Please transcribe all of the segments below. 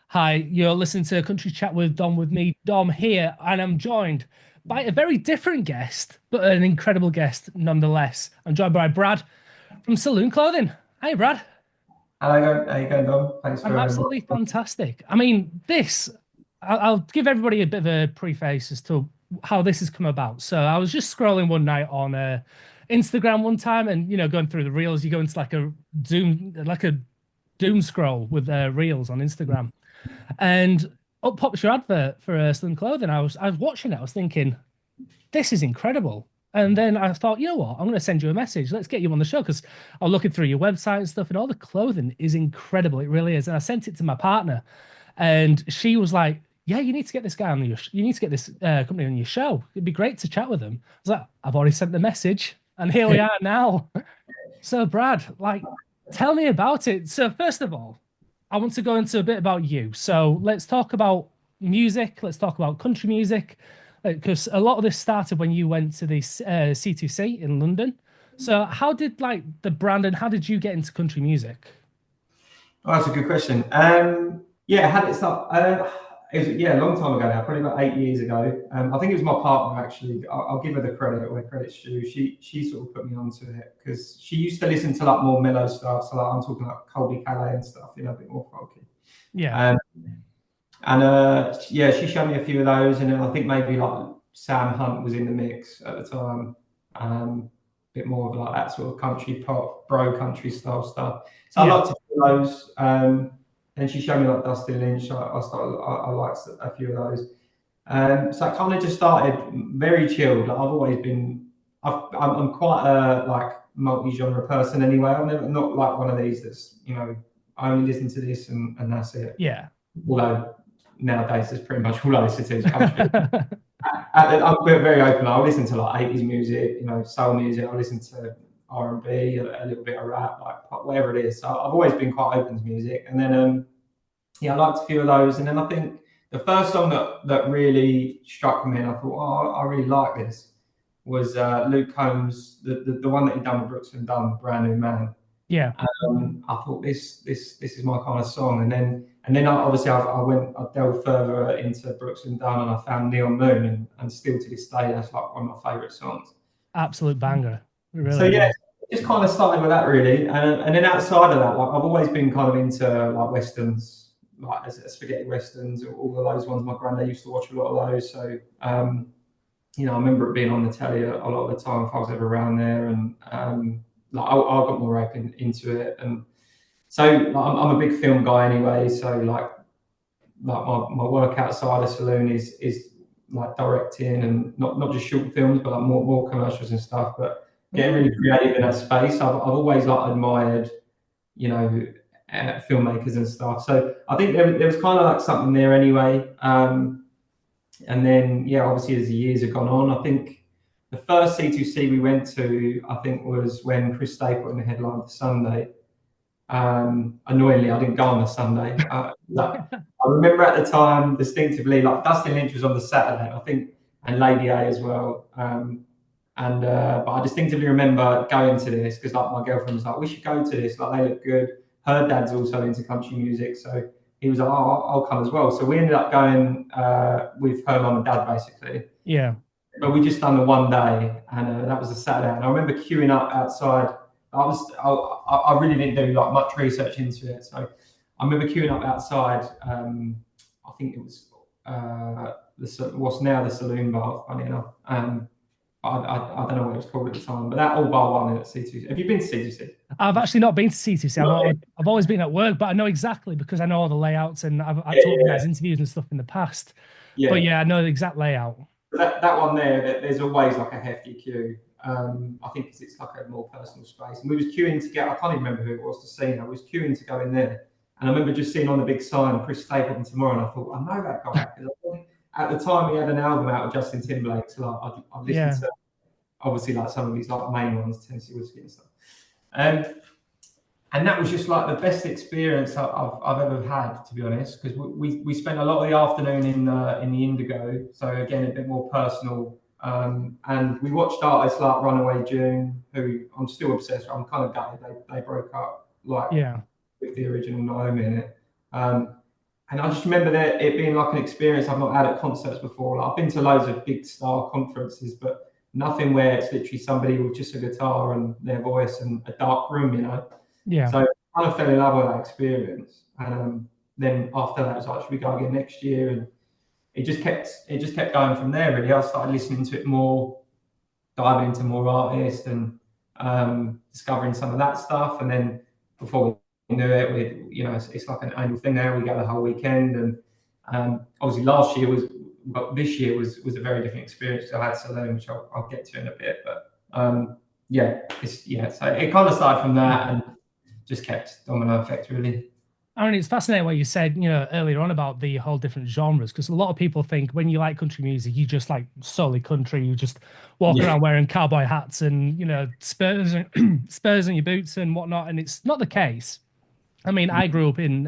Hi, you're listening to Country Chat with Dom with me, Dom here, and I'm joined by a very different guest, but an incredible guest nonetheless. I'm joined by Brad from Saloon Clothing. Hi, Brad. Hello, how you going, Dom? Thanks I'm for absolutely fantastic. I mean, I'll give everybody a bit of a preface as to how this has come about. So I was just scrolling one night on Instagram one time and, going through the reels, you go into like a doom scroll with reels on Instagram. And up pops your advert for Slim Clothing. I was watching it. I was thinking, this is incredible. And then I thought, you know what? I'm going to send you a message. Let's get you on the show because I'm looking through your website and stuff, and all the clothing is incredible. It really is. And I sent it to my partner, and she was like, "Yeah, you need to get this guy on your. You need to get this company on your show. It'd be great to chat with them." I was like, "I've already sent the message, and here we are now." So, Brad, like, tell me about it. So, first of all, I want to go into a bit about you. So, let's talk about music. Let's talk about country music, because a lot of this started when you went to the C2C in London. So, how did like the brand and how did you get into country music? Oh, that's a good question. Yeah, how did it start? A long time ago now, probably about 8 years ago. I think it was my partner actually. I'll give her the credit where credit's due. She sort of put me onto it because she used to listen to like more mellow stuff. So like I'm talking like Colby Calais and stuff, a bit more folky. Yeah, Um, and yeah, she showed me a few of those, and then I think maybe like Sam Hunt was in the mix at the time. Bit more of like that sort of country pop, bro country style stuff. So I yeah, like to feel those. And she showed me like Dusty Lynch. I liked a few of those. So I kind of just started very chilled. Like I've always been. I'm quite a like multi-genre person anyway. I'm never not like one of these that's I only listen to this and that's it. yeah. Although nowadays there's pretty much all I listen to is country. I'm very open. I listen to like 80s music, soul music. I listen to R&B, a little bit of rap, like pop, whatever it is. So I've always been quite open to music. And then yeah, I liked a few of those. And then I think the first song that really struck me, and I thought, oh, I really like this, was Luke Combs, the one that he done with Brooks and Dunn, Brand New Man. Yeah, I thought this is my kind of song, and then I delved further into Brooks and Dunn, and I found Neon Moon, and still to this day that's like one of my favourite songs. absolute banger. It So really yeah, is. just kind of started with that really, and then outside of that, like I've always been kind of into like westerns, like spaghetti westerns, all of those ones. My granddad used to watch a lot of those, so I remember it being on the telly a lot of the time if I was ever around there, and like I got more open into it, and so like, I'm a big film guy anyway. So like my work outside of Saloon is like directing and not just short films, but like more commercials and stuff. But getting Mm, really creative in that space, I've always like admired you know filmmakers and stuff. So I think there was kind of like something there anyway. And then yeah, obviously as the years have gone on, I think the first C2C we went to, I think, was when Chris Stapleton headlined the Sunday. Annoyingly, I didn't go on the Sunday. I remember at the time distinctively, like Dustin Lynch was on the Saturday, I think, and Lady A as well. And but I distinctively remember going to this because like my girlfriend was like, "We should go to this. Like they look good." Her dad's also into country music, so he was like, "Oh, I'll come as well." So we ended up going with her mum and dad basically. yeah. But we just done the one day, and that was a Saturday. And I remember queuing up outside. I really didn't do like much research into it, so I remember queuing up outside. I think it was what's now the Saloon Bar. Funny enough, I don't know what it was called at the time, but that all bar one at C2C. Have you been to C2C? I've actually not been to CTC. Not yet. I've always been at work, but I know exactly because I know all the layouts and I've Yeah, talked to yeah, guys interviews and stuff in the past. But yeah. yeah, I know the exact layout. That one there, there's always like a hefty queue. I think 'cause it's like a more personal space. And we was queuing to get, I can't even remember who it was to see now. We was queuing to go in there. And I remember just seeing on the big sign, Chris Stapleton tomorrow. And I thought, I know that guy. 'Cause I think at the time he had an album out of Justin Timberlake. So like, I listened Yeah. to obviously like some of these like main ones, Tennessee Whiskey and stuff. Um, and that was just like the best experience I've ever had, to be honest, because we spent a lot of the afternoon in the Indigo, so again a bit more personal, and we watched artists like Runaway June, who I'm still obsessed with. I'm kind of gutted they broke up like Yeah. with the original Naomi in it. Um, And I just remember that it being like an experience I've not had at concerts before. Like, I've been to loads of big star conferences, but nothing where it's literally somebody with just a guitar and their voice and a dark room, you know. Yeah. So I kind of fell in love with that experience. And then after that, it was like, should we go again next year? And it just kept going from there. Really, I started listening to it more, diving into more artists and discovering some of that stuff. And then before we knew it, it's like an annual thing now. We go the whole weekend, and obviously this year was a very different experience. I had Saloon, which I'll get to in a bit, but yeah, So it kind of started from that and just kept domino effect really. I mean, it's fascinating what you said, earlier on about the whole different genres, because a lot of people think when you like country music, you just like solely country. You just walk Yeah, around wearing cowboy hats and, spurs and spurs on your boots and whatnot. And it's not the case. I mean, I grew up in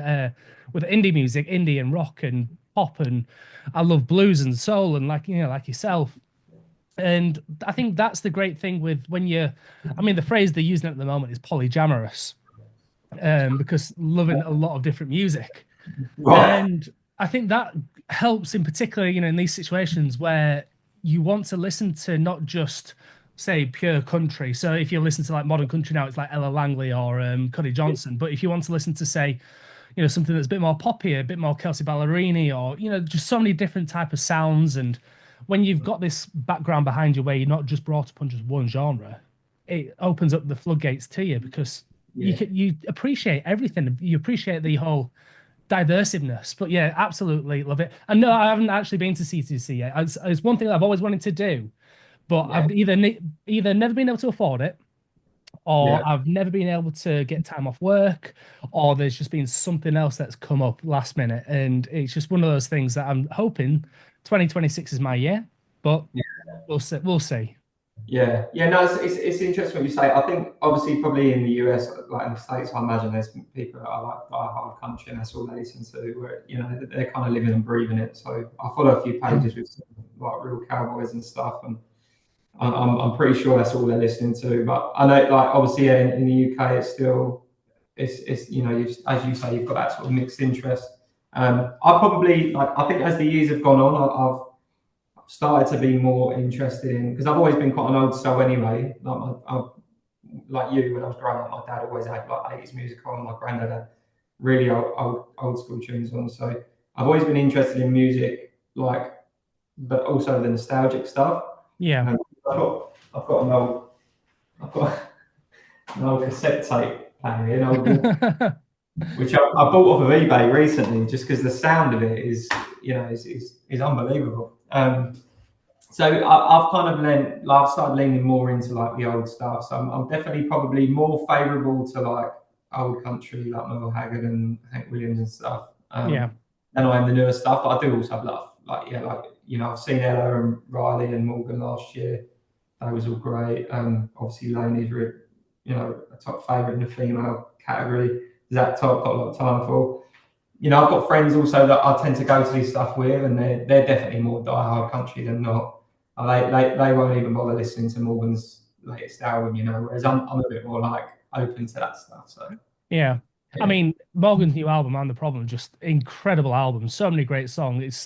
with indie music, indie and rock and pop, and I love blues and soul, and like yourself. And I think that's the great thing with I mean, the phrase they're using at the moment is polyamorous, because loving a lot of different music. right. And I think that helps in particular, in these situations where you want to listen to not just say pure country. So if you listen to like modern country now, it's like Ella Langley or Cuddy Johnson. But if you want to listen to say, something that's a bit more poppy, a bit more Kelsey Ballerini, or just so many different type of sounds. And when you've got this background behind you where you're not just brought up on just one genre, it opens up the floodgates to you because Yeah, you appreciate everything. You appreciate the whole diversiveness. But yeah, absolutely love it. And no, I haven't actually been to CTC yet. It's one thing that I've always wanted to do, but yeah, I've either never been able to afford it, or yeah. I've never been able to get time off work, or there's just been something else that's come up last minute. And it's just one of those things that I'm hoping 2026 is my year, but we'll see. We'll see. Yeah. No, it's interesting what you say. I think obviously probably in the US, like in the States, I imagine there's people that are like die hard country and that's all they listen to, where they're kind of living and breathing it. So I follow a few pages with some, like real cowboys and stuff, and I'm pretty sure that's all they're listening to. But I know, like obviously, yeah, in the UK, it's still it's as you say, you've got that sort of mixed interest. I probably like I think as the years have gone on, I've started to be more interested in because I've always been quite an old soul anyway. Like you, when I was growing up, my dad always had like 80s music on. My granddad had really old school tunes on. So I've always been interested in music, like, but also the nostalgic stuff. Yeah. And I've got I've got an old cassette tape player here, an old which I bought off of eBay recently, just because the sound of it is unbelievable. So I've kind of like, I've started leaning more into like the old stuff. So I'm definitely probably more favourable to like old country, like Merle Haggard and Hank Williams and stuff, Yeah. than I am the newer stuff. But I do also love I've seen Ella and Riley and Morgan last year. That was all great. Obviously Laney's a top favourite in the female category. Zach Top got a lot of time for. I've got friends also that I tend to go to this stuff with, and they're definitely more diehard country than not. They won't even bother listening to Morgan's latest album, whereas I'm a bit more like open to that stuff. So Yeah. I yeah, mean, Morgan's new album, and the Problem, just incredible album. So many great songs. It's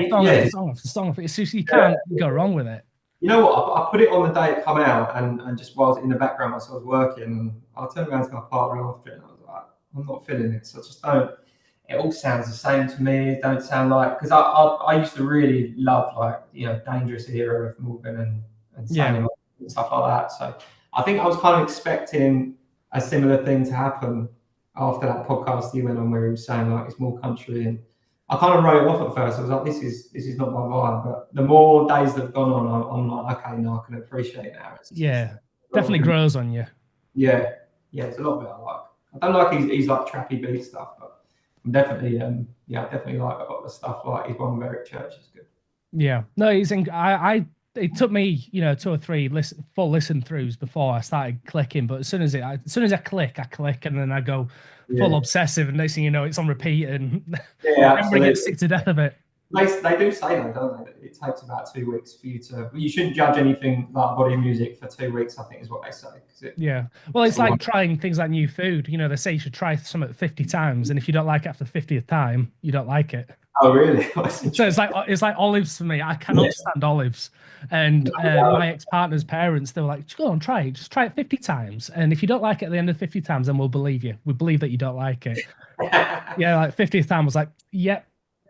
song after yeah, song after song. It's just you yeah. can't go wrong with it. You know what? I put it on the day it come out, and just while I was in the background, whilst I was working, and I turned around to my partner after it, and I was like, I'm not feeling it. So I just don't. It all sounds the same to me. It don't sound like because I used to really love like Dangerous Era of Morgan and Yeah. Saloon and stuff like that. So I think I was kind of expecting a similar thing to happen after that podcast he went on where he was saying like it's more country, and I kind of wrote it off at first. I was like, this is not my vibe. But the more days that have gone on, I'm like, okay, no, I can appreciate it now. It's Yeah. a lot Definitely of grows on you. yeah, it's a lot of it I like. I don't like he's like trappy beat stuff, but I'm definitely I definitely like a lot of the stuff like his one with Eric Church is good. Yeah. No, I it took me, two or three full listen throughs before I started clicking. But as soon as I click, and then I go full Yeah, obsessive, and next thing you know, it's on repeat, and yeah, everybody gets absolutely. sick to death of it. they do say that, don't they? That it takes about 2 weeks for you to. Well, you shouldn't judge anything like body music for 2 weeks. I think is what they say. Yeah. Well, it's It's all. like trying things like new food. You know, they say you should try something 50 times, and if you don't like it after the 50th time, you don't like it. Oh, really? That's So interesting. it's like olives for me. I Yeah. cannot stand olives. And my ex-partner's parents, they were like, "Just go on, try it. Just try it 50 times. And if you don't like it at the end of 50 times, then we'll believe you. We believe that you don't like it." Yeah, like 50th time was like, "Yep,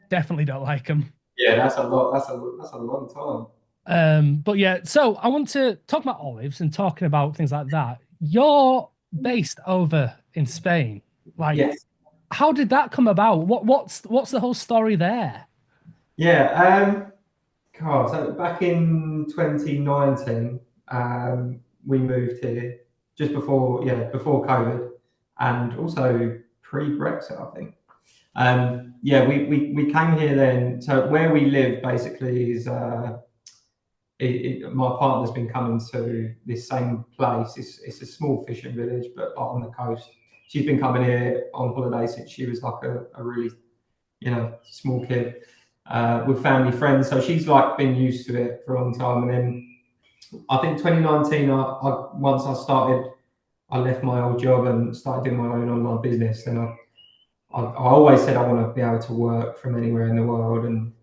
definitely don't like them." Yeah, that's a lot. That's a long time. But yeah, so I want to talk about olives and talking about things like that. You're based over in Spain. Like, Yes. how did that come about? What's the whole story there? Yeah. God, so back in 2019, we moved here just before, before COVID, and also pre-Brexit, I think. Yeah, we came here then. So where we live basically is my partner's been coming to this same place. It's a small fishing village, but on the coast. She's been coming here on holiday since she was like a really, small kid with family friends. So she's like been used to it for a long time. And then I think 2019, once I left my old job and started doing my own online business. And I always said I want to be able to work from anywhere in the world. And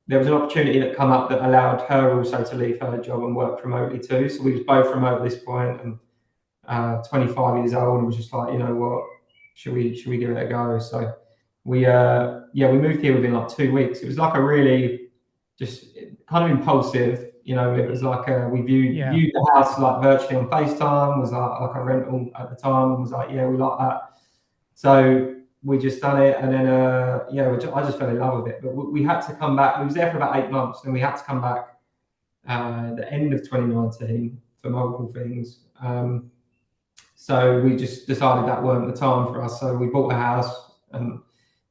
there was an opportunity that come up that allowed her also to leave her job and work remotely too. So we was both remote at this point, and 25 years old, and was just like, you know what, should we give it a go? So we moved here within like 2 weeks. It was like a really just kind of impulsive. It was like we viewed Yeah, viewed the house like virtually on FaceTime. Was like a rental at the time, and was like, yeah, we like that. So we just done it, and then I just fell in love with it. But we had to come back. We was there for about 8 months, and we had to come back the end of 2019 for multiple things. So we just decided that weren't the time for us. So we bought a house and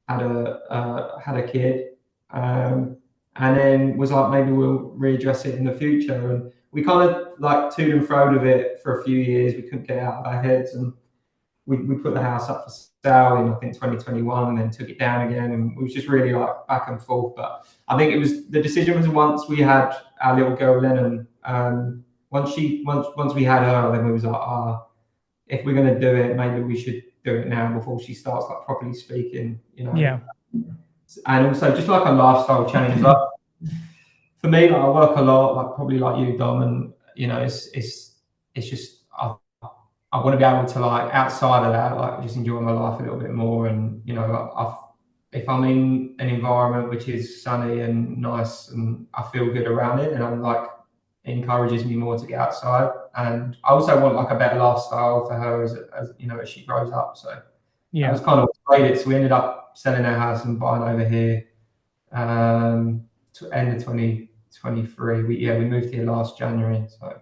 had a kid, and then was like, maybe we'll readdress it in the future. And we kind of like toed and froed with it for a few years. We couldn't get it out of our heads, and we put the house up for sale in I think 2021, and then took it down again, and it was just really like back and forth. But I think the decision was once we had our little girl Lennon. Once we had her, then we was like, if we're going to do it, maybe we should do it now before she starts like properly speaking. yeah, And also just like a lifestyle change. Like for me, like I work a lot, like probably like you, Dom, and it's just I want to be able to like outside of that, like just enjoy my life a little bit more. And if I'm in an environment which is sunny and nice and I feel good around it, and I'm like it encourages me more to get outside. And I also want like a better lifestyle for her as she grows up. So that yeah. was kind of what made it. So we ended up selling our house and buying over here to end of 2023. We moved here last January. So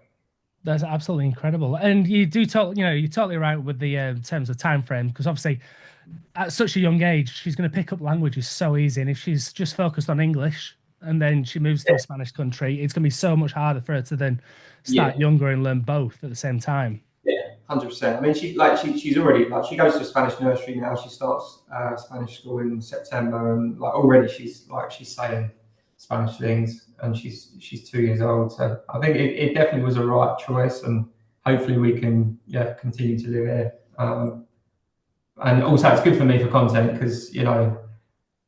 That's absolutely incredible. And you do talk, you're totally right with the terms of time frame, because obviously at such a young age, she's going to pick up languages so easy. And if she's just focused on English and then she moves to yeah, a Spanish country, it's going to be so much harder for her to then start yeah. younger and learn both at the same time. Yeah, 100%. I mean, she's already like she goes to Spanish nursery now. She starts Spanish school in September, and like already she's saying Spanish things, and she's 2 years old. So I think it definitely was a right choice, and hopefully we can continue to live here. And also it's good for me for content because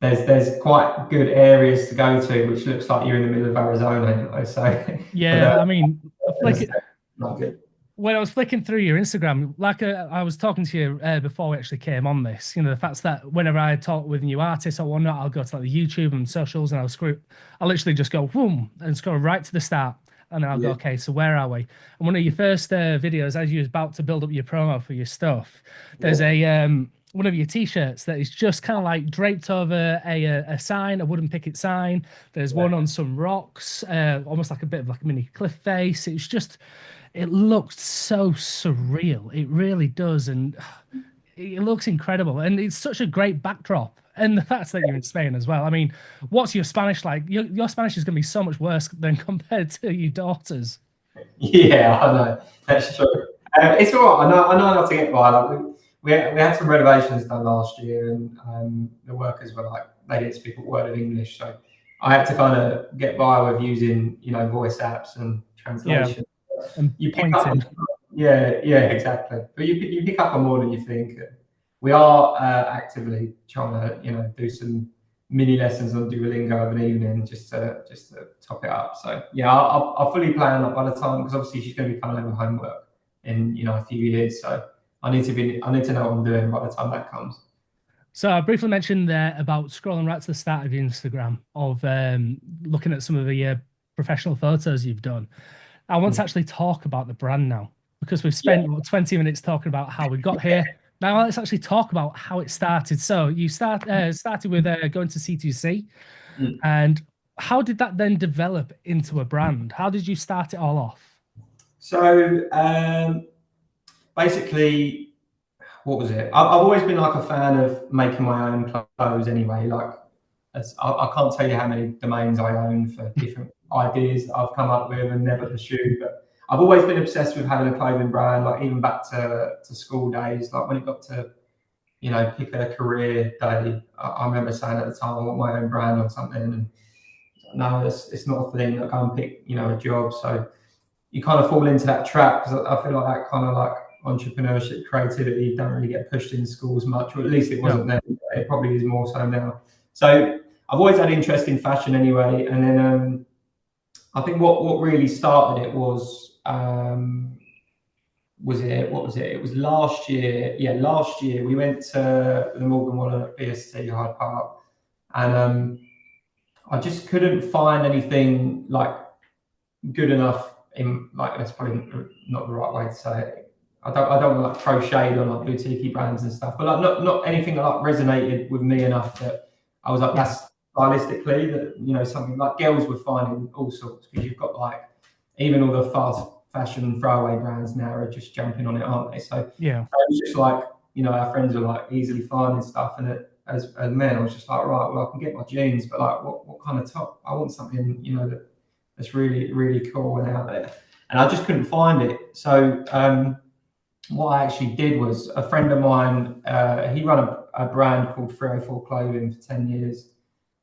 there's quite good areas to go to, which looks like you're in the middle of Arizona. So for Yeah, the I mean, it's flick, not good. when I was flicking through your Instagram, like I was talking to you before we actually came on this, the fact that whenever I talk with new artists or whatnot, I'll go to like the YouTube and socials and I'll literally just go boom and scroll right to the start. And then I'll go, Yeah, okay, so where are we? And one of your first videos, as you was about to build up your promo for your stuff, there's yeah, a one of your t-shirts that is just kind of like draped over a sign, a wooden picket sign. There's yeah. one on some rocks, almost like a bit of like a mini cliff face. It looked so surreal. It really does. And it looks incredible. And it's such a great backdrop. And the fact that you're in Spain as well. I mean, what's your Spanish like? Your Spanish is going to be so much worse than compared to your daughter's. Yeah, I know. That's true. It's all right. I know how to get by. Like we had some renovations done last year, and the workers were like they didn't speak a word of English, so I had to kind of get by with using voice apps and Yeah, translation. and You pick up, pointing. yeah, exactly. But you pick up on more than you think. We are actively trying to do some mini lessons on Duolingo of an evening just to top it up. So yeah, I'll fully plan that by the time, because obviously she's going to be coming home with homework in a few years. So I need to know what I'm doing by the time that comes. So I briefly mentioned there about scrolling right to the start of your Instagram of looking at some of the professional photos you've done. I want to Mm. actually talk about the brand now because we've Yeah. spent 20 minutes talking about how we got here. Now let's actually talk about how it started. So you started with going to C2C, Mm. and how did that then develop into a brand? How did you start it all off? So basically, what was it? I've always been like a fan of making my own clothes anyway. Like, I can't tell you how many domains I own for different ideas that I've come up with and never pursued. But I've always been obsessed with having a clothing brand, like even back to school days. Like when it got to, pick a career day, I remember saying at the time, I want my own brand on something. And no, it's not a thing. Like, go and pick, a job. So you kind of fall into that trap, because I feel like that kind of like entrepreneurship, creativity don't really get pushed in schools much, or at least it wasn't No. then. It probably is more so now. So I've always had interest in fashion anyway, and then I think what really started it was it what was it? It was last year. Yeah, last year we went to the Morgan Wallen at BSC Hyde Park, and I just couldn't find anything like good enough in, like, that's probably not the right way to say it. I don't want to like throw shade on like boutique brands and stuff, but like not anything that like resonated with me enough that I was like, Yeah. that's stylistically that something like girls were finding all sorts, because you've got like even all the fast fashion throwaway brands now are just jumping on it, aren't they? So Yeah. it was just like, our friends were like easily finding stuff, and as men, I was just like, right, well, I can get my jeans, but like, what kind of top? I want something, that's really, really cool and out there. And I just couldn't find it. So what I actually did was, a friend of mine, he ran a brand called 304 Clothing for 10 years.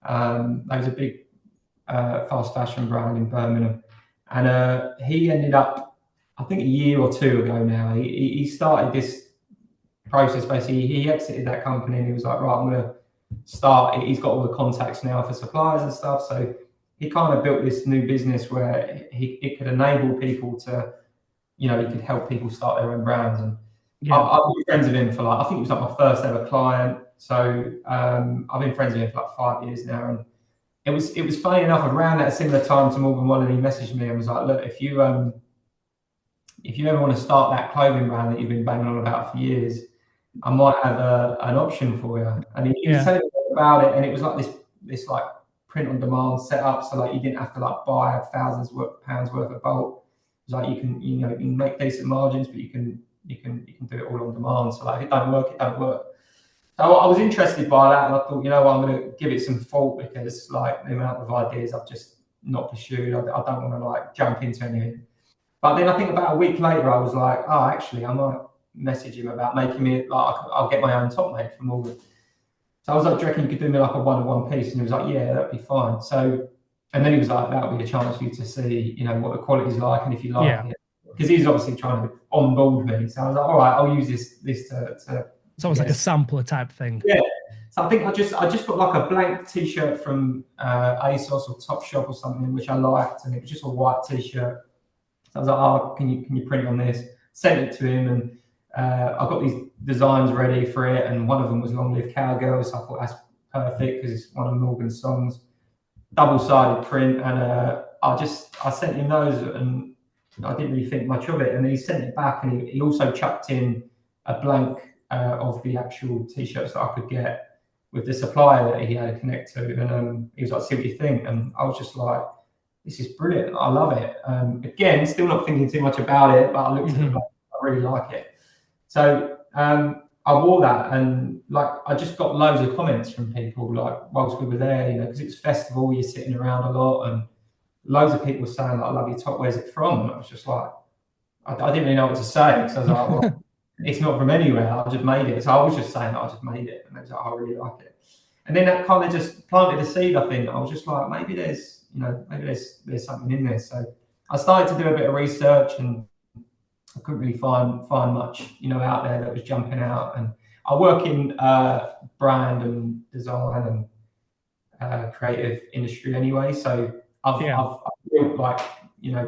That was a big fast fashion brand in Birmingham. And he ended up, I think a year or two ago now, he started this process. Basically, he exited that company and he was like, right, I'm going to start. He's got all the contacts now for suppliers and stuff. So he kind of built this new business where it could enable people to, he could help people start their own brands. And Yeah. I've been friends with him for like, I think it was like my first ever client. So I've been friends with him for like 5 years now. And it was funny enough, around that similar time to Morgan Wallen, he messaged me and was like, look, if you ever want to start that clothing brand that you've been banging on about for years, I might have an option for you. And he was Yeah. telling me about it, and it was like this like print on demand setup, so like you didn't have to like buy thousands of pounds worth of bulk. It's like you can you can make decent margins, but you can do it all on demand. So like if it don't work, it don't work. So I was interested by that, and I thought, what, I'm going to give it some thought, because like the amount of ideas I've just not pursued, I don't want to like jump into anything. But then I think about a week later, I was like, oh, actually, I might message him about making me like I'll get my own top made from all the. So I was like, do you reckon you could do me like a one-on-one piece? And he was like, yeah, that'd be fine. So, and then he was like, that would be a chance for you to see, what the quality's like and if you like Yeah. it, because he's obviously trying to onboard me. So I was like, all right, I'll use this It's to almost like a get. sampler type thing. Yeah. So I think I just got like a blank T-shirt from ASOS or Topshop or something, which I liked, and it was just a white T-shirt. So I was like, oh, can you print on this? Sent it to him, and I got these designs ready for it, and one of them was Long Live Cowgirl, so I thought that's perfect because it's one of Morgan's songs. Double-sided print, and I sent him those, and I didn't really think much of it, and then he sent it back, and he also chucked in a blank of the actual T-shirts that I could get with the supplier that he had to connect to, and he was like, "See what you think," and I was just like, this is brilliant. I love it. Again, still not thinking too much about it, but I looked at the Hmm. black, I really like it. So I wore that, and like I just got loads of comments from people like whilst we were there, because it's festival, you're sitting around a lot, and loads of people were saying like, "I love your top. Where's it from?" And I was just like, I didn't really know what to say, because I was like, well. it's not from anywhere. I just made it. So I was just saying I just made it, and they was like, I really like it. And then that kind of just planted a seed. I think I was just like, maybe there's, maybe there's something in there. So I started to do a bit of research, and I couldn't really find much, out there that was jumping out. And I work in brand and design and creative industry anyway. So Yeah. I've built like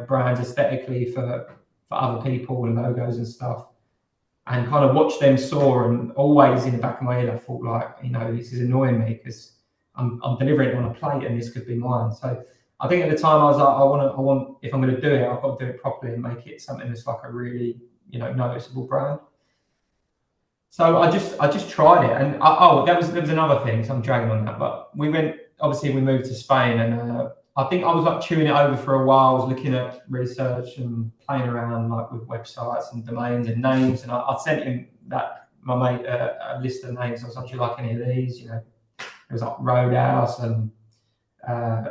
brands aesthetically for other people and logos and stuff, and kind of watched them soar. And always in the back of my head, I thought like, this is annoying me because I'm delivering it on a plate and this could be mine. So I think at the time I was like, I want if I'm going to do it, I've got to do it properly and make it something that's like a really noticeable brand. So I just tried it, and there was another thing. So I'm dragging on that, but we moved to Spain, and I think I was like chewing it over for a while. I was looking at research and playing around like with websites and domains and names, and I sent him my mate a list of names. I was like, "Do you like any of these?" There was like Roadhouse and uh,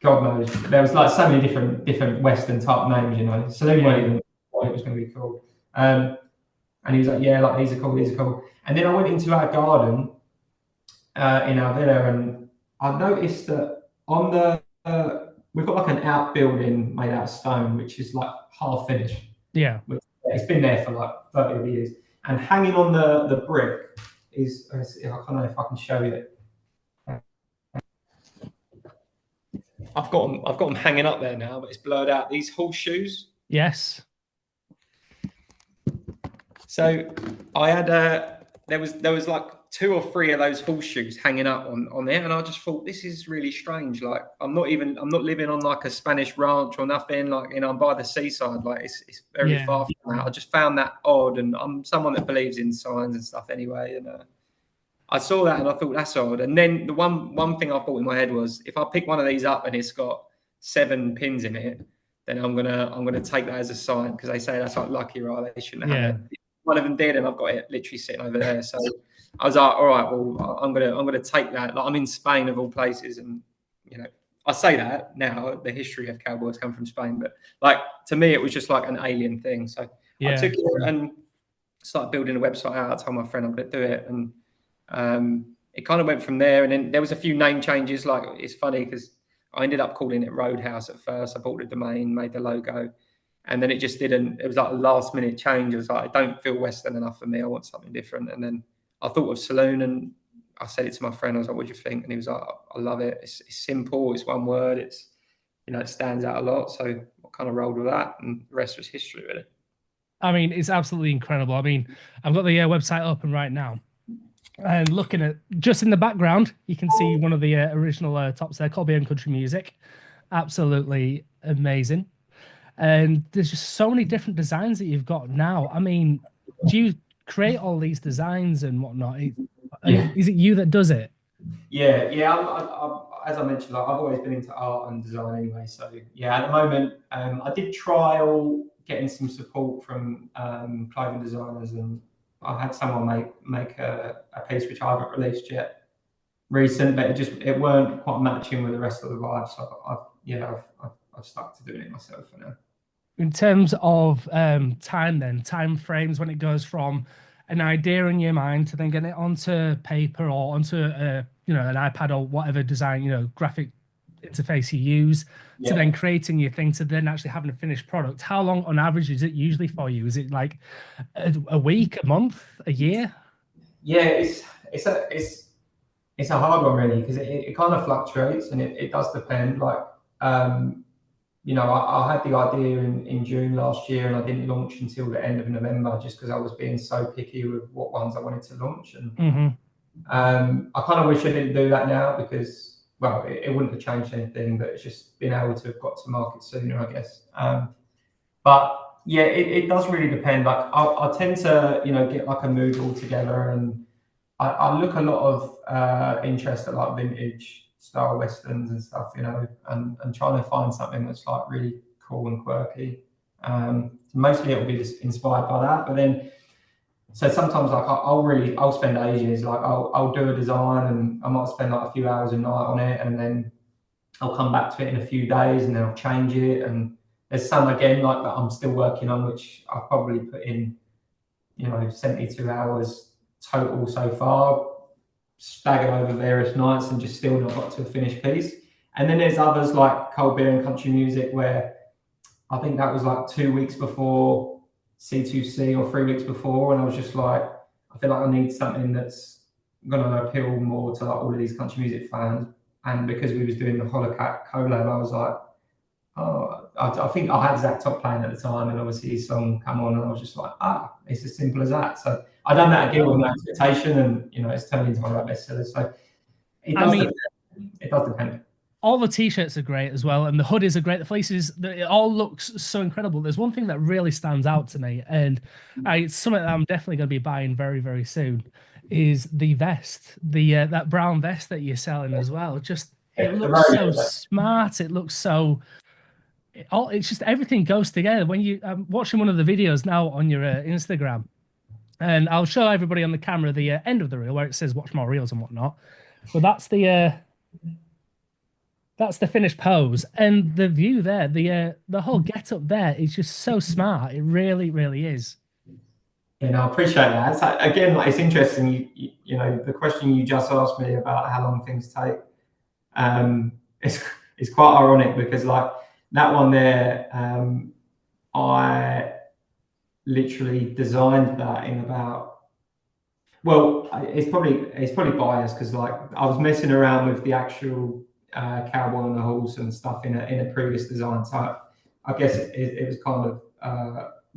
God knows, there was like so many different Western type names. So they weren't even what it was going to be called. And he was like, yeah, like these are cool, these are cool. And then I went into our garden in our villa, and I noticed that on we've got like an outbuilding made out of stone, which is like half finished. Yeah. It's been there for like 30 years. And hanging on the brick is, I don't know if I can show you it. I've got them hanging up there now, but it's blurred out. These horseshoes. Yes. So I had there was like 2 or 3 of those horseshoes hanging up on there, and I just thought this is really strange. Like I'm not living on like a Spanish ranch or nothing. Like I'm by the seaside. Like it's very far from that. I just found that odd, and I'm someone that believes in signs and stuff anyway. And I saw that and I thought that's odd. And then the one thing I thought in my head was, if I pick one of these up and it's got 7 pins in it, then I'm gonna take that as a sign, because they say that's like lucky, right? They shouldn't have it. One of them did, and I've got it literally sitting over there. So I was like, all right, well, I'm gonna take that. Like I'm in Spain of all places, and I say that now. The history of cowboys come from Spain, but like to me, it was just like an alien thing. So I took it and started building a website out. I told my friend I'm gonna do it, and it kind of went from there. And then there was a few name changes. Like it's funny because I ended up calling it Roadhouse at first. I bought the domain, made the logo, and then it just didn't. It was like a last minute change. I was like, I don't feel Western enough for me. I want something different. And then I thought of Saloon, and I said it to my friend. I was like, what do you think? And he was like, I love it. It's simple. It's one word. It's, it stands out a lot. So I kind of rolled with that, and the rest was history, really. I mean, it's absolutely incredible. I mean, I've got the website open right now, and looking at just in the background, you can see one of the original tops there, Colby and Country Music. Absolutely amazing. And there's just so many different designs that you've got now. I mean, do you create all these designs and whatnot? Is it you that does it? Yeah. As I mentioned, like, I've always been into art and design anyway. So yeah, at the moment, I did trial getting some support from clothing designers, and I had someone make a piece which I haven't released yet, recent, but it weren't quite matching with the rest of the vibe. So I've stuck to doing it myself for now. In terms of time frames when it goes from an idea in your mind to then getting it onto paper or onto an iPad or whatever design, graphic interface you use, to then creating your thing, to then actually having a finished product. How long on average is it usually for you? Is it like a week, a month, a year? Yeah, it's a hard one really, because it kind of fluctuates, and it does depend. Like I had the idea in June last year, and I didn't launch until the end of November, just because I was being so picky with what ones I wanted to launch. And I kind of wish I didn't do that now, because, well, it wouldn't have changed anything, but it's just being able to have got to market sooner, I guess. But yeah, it does really depend. Like I tend to, get like a mood all together, and I look a lot of interest at like vintage style westerns and stuff, and trying to find something that's like really cool and quirky. Mostly it'll be just inspired by that, but then so sometimes like I'll spend ages, like I'll do a design, and I might spend like a few hours a night on it, and then I'll come back to it in a few days, and then I'll change it. And there's some again like that I'm still working on, which I've probably put in 72 hours total so far, staggered over various nights and just still not got to a finished piece. And then there's others like Cold Beer and Country Music, where I think that was like 2 weeks before C2C or 3 weeks before, and I was just like, I feel like I need something that's going to appeal more to like all of these country music fans. And because we was doing the Holocat collab, I was like, oh, I think I had Zach Top playing at the time, and obviously his song come on, and I was just like, it's as simple as that. So I done that again with no expectation, and it's turned into one of our bestsellers. So it does depend. It does depend. All the t-shirts are great as well, and the hoodies are great. The fleeces, it all looks so incredible. There's one thing that really stands out to me, and it's something that I'm definitely going to be buying very, very soon, is the vest, the that brown vest that you're selling as well. Just it looks so smart. It looks so. It's just everything goes together. When I'm watching one of the videos now on your Instagram, and I'll show everybody on the camera the end of the reel where it says "Watch more reels" and whatnot. But that's the finished pose, and the view there, the whole get up there is just so smart. It really, really is. I appreciate that. It's like, again, like, it's interesting. The question you just asked me about how long things take. It's quite ironic because like that one there, I literally designed that in about. Well, it's probably biased because like I was messing around with the actual cowboy on the horse and stuff in a previous design. So I guess it was kind of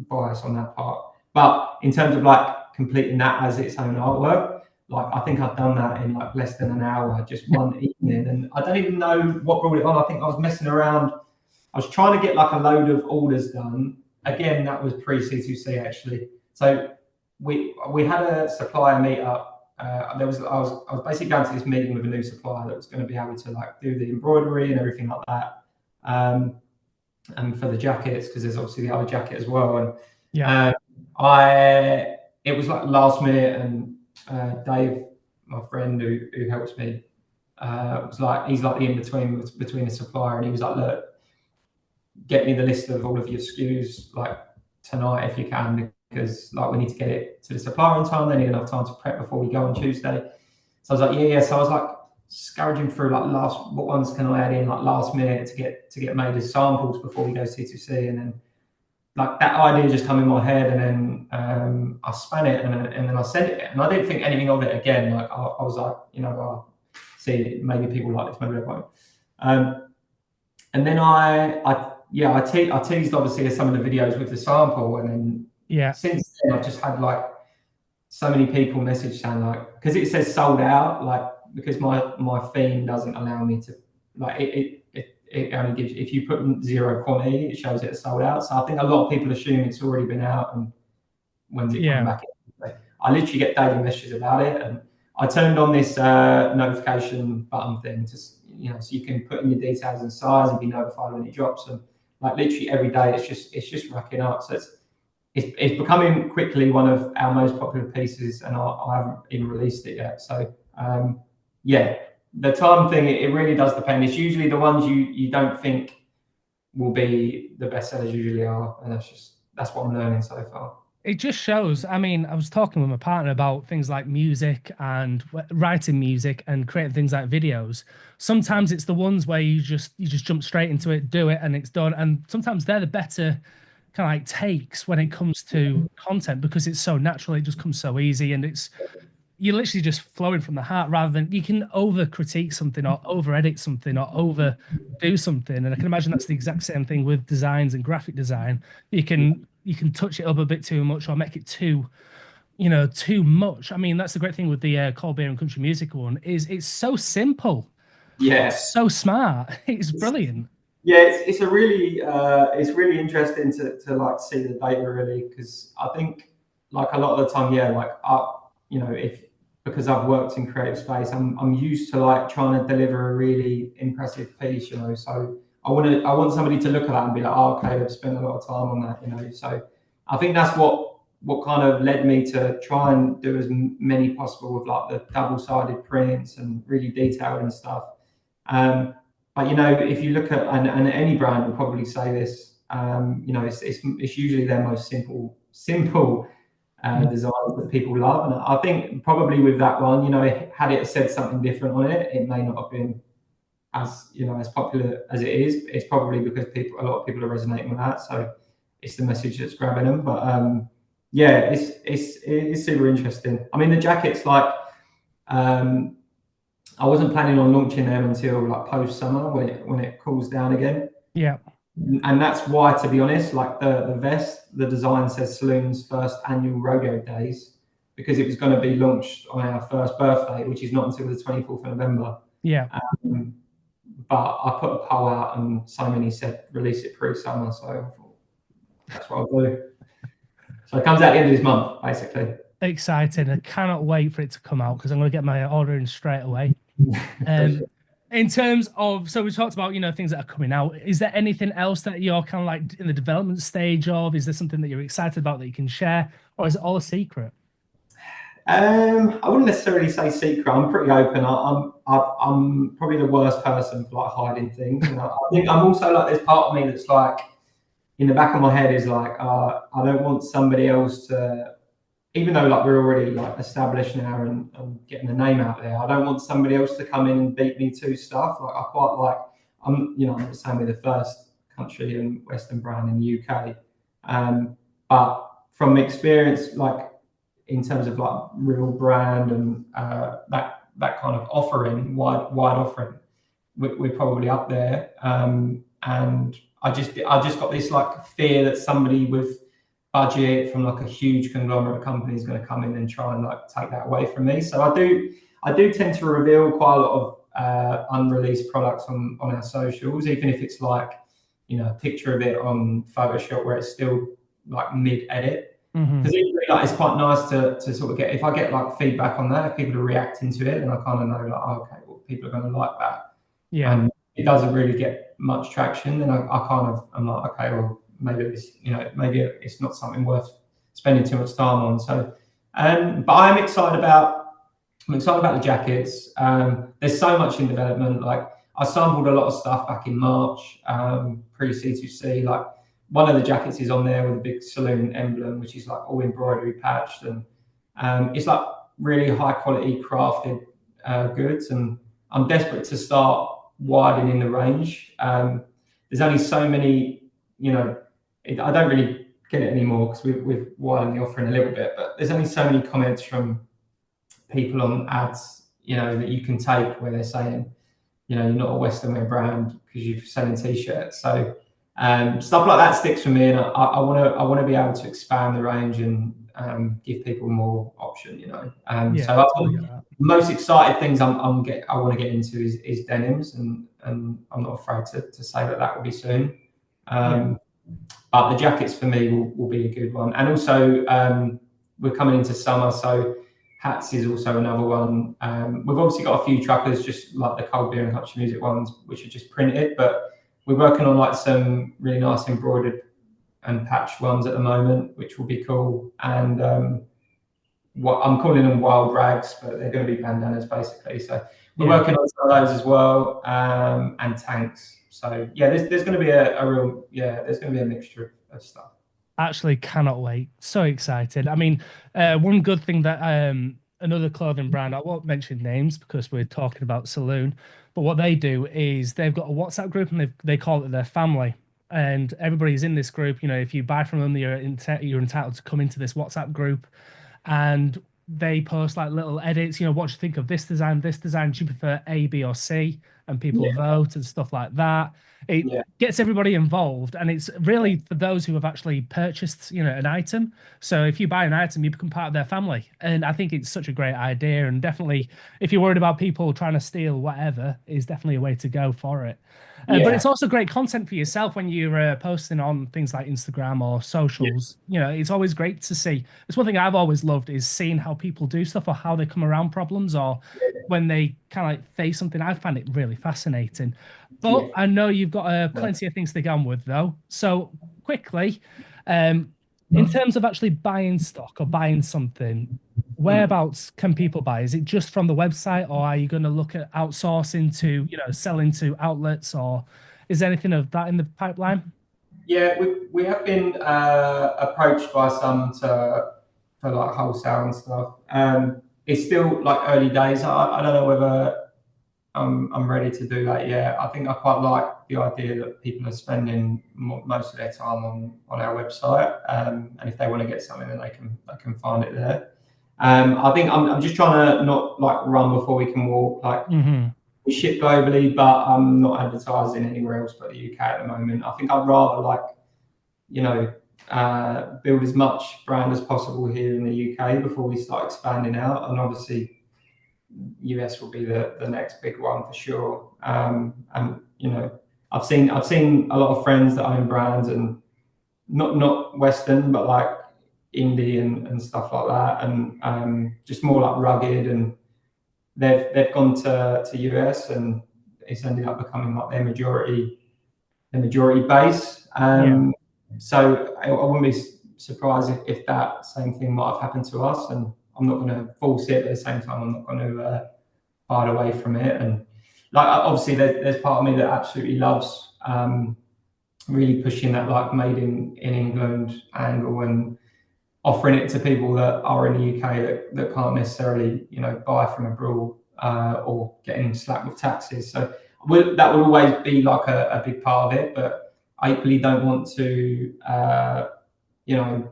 biased on that part. But in terms of like completing that as its own artwork, like I think I've done that in like less than an hour, just one evening. And I don't even know what brought it on. I think I was messing around. I was trying to get like a load of orders done. Again, that was pre C2C actually. So we had a supplier meetup. I was basically going to this meeting with a new supplier that was going to be able to like do the embroidery and everything like that, and for the jackets, because there's obviously the other jacket as well. And it was like last minute, and Dave, my friend who helps me, was like, he's like the in between the supplier, and he was like, look, get me the list of all of your SKUs like tonight if you can, because like we need to get it to the supplier on time. They need enough time to prep before we go on Tuesday. So I was like, yeah. So I was like scourging through like what ones can I add in like last minute to get made as samples before we go C2C, and then like that idea just come in my head, and then I span it, and then I sent it, and I didn't think anything of it again. Like I was like, see, maybe people like this, maybe they won't. And then I teased obviously some of the videos with the sample, and then since then I've just had like so many people message saying like, because it says sold out, like because my theme doesn't allow me to like it only gives, if you put 0 quantity, it shows it's sold out. So I think a lot of people assume it's already been out, and when's it coming back in? I literally get daily messages about it, and I turned on this notification button thing to so you can put in your details and size and be notified when it drops. And like literally every day, it's just racking up. So it's becoming quickly one of our most popular pieces, and I haven't even released it yet. So the time thing, it really does depend. It's usually the ones you don't think will be the best sellers usually are, and that's what I'm learning so far. It just shows. I mean, I was talking with my partner about things like music and writing music and creating things like videos. Sometimes it's the ones where you just jump straight into it, do it, and it's done. And sometimes they're the better kind of like takes when it comes to content, because it's so natural. It just comes so easy, and you're literally just flowing from the heart, rather than you can over critique something or over edit something or over do something. And I can imagine that's the exact same thing with designs and graphic design. You can touch it up a bit too much or make it too much. I mean, that's the great thing with the Cold Beer and Country Music one, is it's so simple. Yeah. It's so smart. It's brilliant. Yeah, it's really interesting to like see the data really, because I think like a lot of the time, because I've worked in creative space, I'm used to like trying to deliver a really impressive piece, so I want somebody to look at that and be like, oh, okay, they've spent a lot of time on that, so I think that's what kind of led me to try and do as many possible with like the double-sided prints and really detailed and stuff. But if you look at, and any brand will probably say this, it's usually their most simple Mm. designs that people love. And I think probably with that one, you know, had it said something different on it, it may not have been as, you know, as popular as it is. It's probably because a lot of people are resonating with that, so it's the message that's grabbing them. But yeah, it's super interesting. I mean, the jackets, like, um, I wasn't planning on launching them until like post summer when it cools down again. Yeah, And that's why, to be honest, like the vest, the design says Saloon's first annual rodeo days, because it was going to be launched on our first birthday, which is not until the 24th of November. yeah. Um, but I put a poll out and so many said release it pre-summer, so I thought that's what I'll do. So it comes out at the end of this month, basically. Exciting. I cannot wait for it to come out because I'm going to get my order in straight away. Um, Appreciate in terms of, so we talked about, things that are coming out. Is there anything else that you're kind of like in the development stage of? Is there something that you're excited about that you can share, or is it all a secret? I wouldn't necessarily say secret. I'm pretty open. I'm probably the worst person for like hiding things, and I think I'm also like there's part of me that's like in the back of my head is like I don't want somebody else to, even though like we're already like established now and getting the name out there. I don't want somebody else to come in and beat me to stuff. Like I quite like I'm not saying we're the first country and Western brand in the UK, but from experience, like in terms of like real brand and that kind of offering, wide offering, we're probably up there. And I just got this like fear that somebody with budget from like a huge conglomerate company is going to come in and try and like take that away from me. So I do tend to reveal quite a lot of unreleased products on our socials, even if it's like, you know, a picture of it on Photoshop where it's still like mid edit. Hmm. Because like, it's quite nice to sort of get, if I get like feedback on that, if people are reacting to it, then I kind of know like, oh, okay, well, people are going to like that. Yeah, And it doesn't really get much traction, then I kind of, I'm like, okay, well, maybe it's, you know, maybe it's not something worth spending too much time on. So, but I'm excited about the jackets. There's so much in development. Like I sampled a lot of stuff back in March, pre C2C. Like one of the jackets is on there with a big Saloon emblem, which is like all embroidery patched, and it's like really high quality crafted goods. And I'm desperate to start widening the range. There's only so many, you know, I don't really get it anymore because we've widened the offering a little bit, but there's only so many comments from people on ads, you know, that you can take where they're saying, you know, you're not a Western wear brand because you're selling t-shirts. So stuff like that sticks for me, and I want to be able to expand the range and give people more option, you know. yeah, So totally get that. most excited things I want to get into is denims, and I'm not afraid to say that will be soon. Yeah, Um, but the jackets for me will be a good one, and also we're coming into summer, so hats is also another one. We've obviously got a few truckers, just like the cold beer and country music ones, which are just printed, but we're working on like some really nice embroidered and patched ones at the moment, which will be cool. And what I'm calling them wild rags, but they're going to be bandanas basically. So we're yeah. working on some of those as well, and tanks. So yeah, there's going to be a real, yeah, there's going to be a mixture of stuff. Actually, cannot wait. So excited. I mean, one good thing that another clothing brand, I won't mention names because we're talking about Saloon, but what they do is they've got a WhatsApp group and they call it their family. And everybody's in this group. If you buy from them, you're entitled to come into this WhatsApp group, and they post like little edits. What do you think of this design? This design? Do you prefer A, B, or C? And people Yeah, vote and stuff like that. It yeah, gets everybody involved, and it's really for those who have actually purchased, an item. So if you buy an item, you become part of their family, and I think it's such a great idea. And definitely, if you're worried about people trying to steal whatever, is definitely a way to go for it. But yeah, it's also great content for yourself when you're posting on things like Instagram or yeah, socials. It's always great to see. It's one thing I've always loved is seeing how people do stuff or how they come around problems or when they kind of like face something. I find it really fascinating. yeah. But I know you've got Yeah. plenty of things to get on with though. So quickly, um, in terms of actually buying stock or buying something, Mm. whereabouts can people buy? Is it just from the website, or are you going to look at outsourcing to, selling to outlets, or is there anything of that in the pipeline? Yeah, we have been approached by some for like wholesale and stuff. It's still like early days. I don't know whether I'm ready to do that yet. I think I quite like the idea that people are spending most of their time on our website, and if they want to get something, then they can find it there. I think I'm just trying to not like run before we can walk. Like Hmm. we ship globally, but I'm not advertising anywhere else but the UK at the moment. I think I'd rather like you know build as much brand as possible here in the UK before we start expanding out, and obviously US will be the next big one for sure. And I've seen a lot of friends that own brands and not Western, but like indie and stuff like that, and just more like rugged. And they've gone to US, and it's ended up becoming like their majority base. Yeah. So I wouldn't be surprised if that same thing might have happened to us. And I'm not going to force it. At the same time, I'm not going to hide away from it. And like obviously, there's part of me that absolutely loves really pushing that like made in England angle and offering it to people that are in the UK that can't necessarily buy from abroad or getting slapped with taxes. So that will always be like a big part of it, but I equally don't want to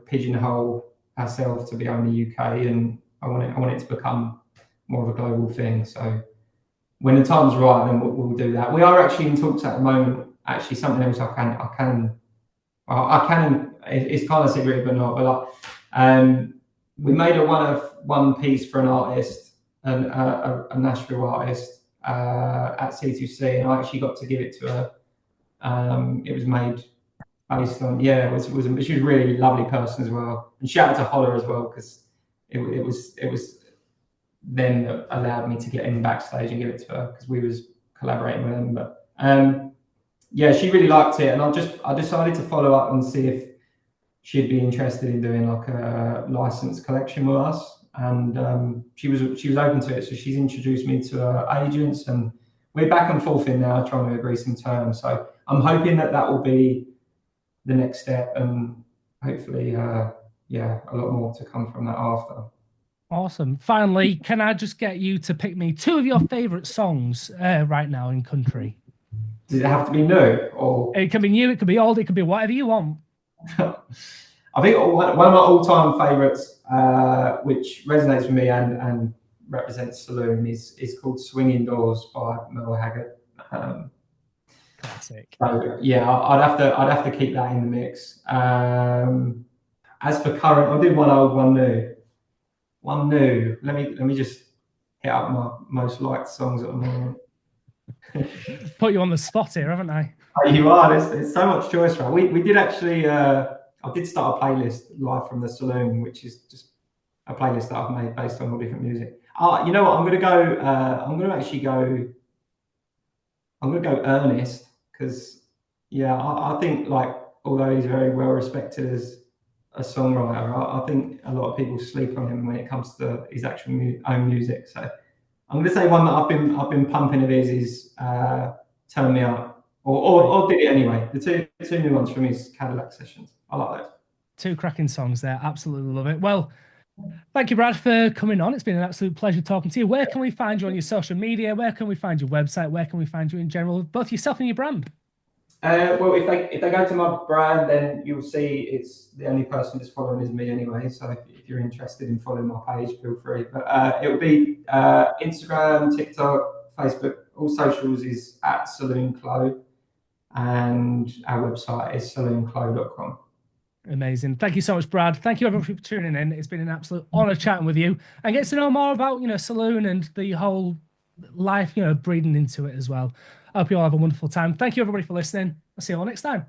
pigeonhole ourselves to be only UK, and I want it to become more of a global thing. So when the time's right, then we'll do that. We are actually in talks at the moment. Actually, something else I can. It's kind of secret, but not. But like, we made a one piece for an artist, a Nashville artist at C2C, and I actually got to give it to her. It was made based on she was a really lovely person as well, and shout out to Holler as well because it was then allowed me to get in backstage and give it to her because we was collaborating with them. But yeah, she really liked it, and I decided to follow up and see if she'd be interested in doing like a licensed collection with us, and she was open to it. So she's introduced me to her agents, and we're back and forth in now trying to agree some terms. So I'm hoping that will be the next step, and hopefully, yeah, a lot more to come from that after. Awesome. Finally, can I just get you to pick me two of your favorite songs right now in country? Does it have to be new or? It can be new, it could be old, it could be whatever you want. I think one of my all-time favourites, which resonates with me and represents Saloon, is called "Swinging Doors" by Mel Haggard. Classic. So yeah, I'd have to keep that in the mix. As for current, I'll do one old, one new. One new. Let me just hit up my most liked songs at the moment. Put you on the spot here, haven't I? You are. There's so much choice, right? We did actually. I did start a playlist live from the Saloon, which is just a playlist that I've made based on all different music. You know what? I'm gonna go. I'm gonna go Ernest because yeah, I think like although he's very well respected as a songwriter, I think a lot of people sleep on him when it comes to his actual own music. So I'm going to say one that I've been pumping of his is "Turn Me Up" or "Did It Anyway." The two new ones from his Cadillac sessions. I like those. Two cracking songs there. Absolutely love it. Well, thank you, Brad, for coming on. It's been an absolute pleasure talking to you. Where can we find you on your social media? Where can we find your website? Where can we find you in general, both yourself and your brand? Well, if they go to my brand, then you'll see it's the only person that's following is me anyway. So if you're interested in following my page, feel free. But it will be Instagram, TikTok, Facebook, all socials is at Saloon Clo, and our website is saloonclo.com. Amazing. Thank you so much, Brad. Thank you everyone for tuning in. It's been an absolute honor chatting with you and get to know more about, Saloon and the whole life, breathing into it as well. I hope you all have a wonderful time. Thank you everybody for listening. I'll see you all next time.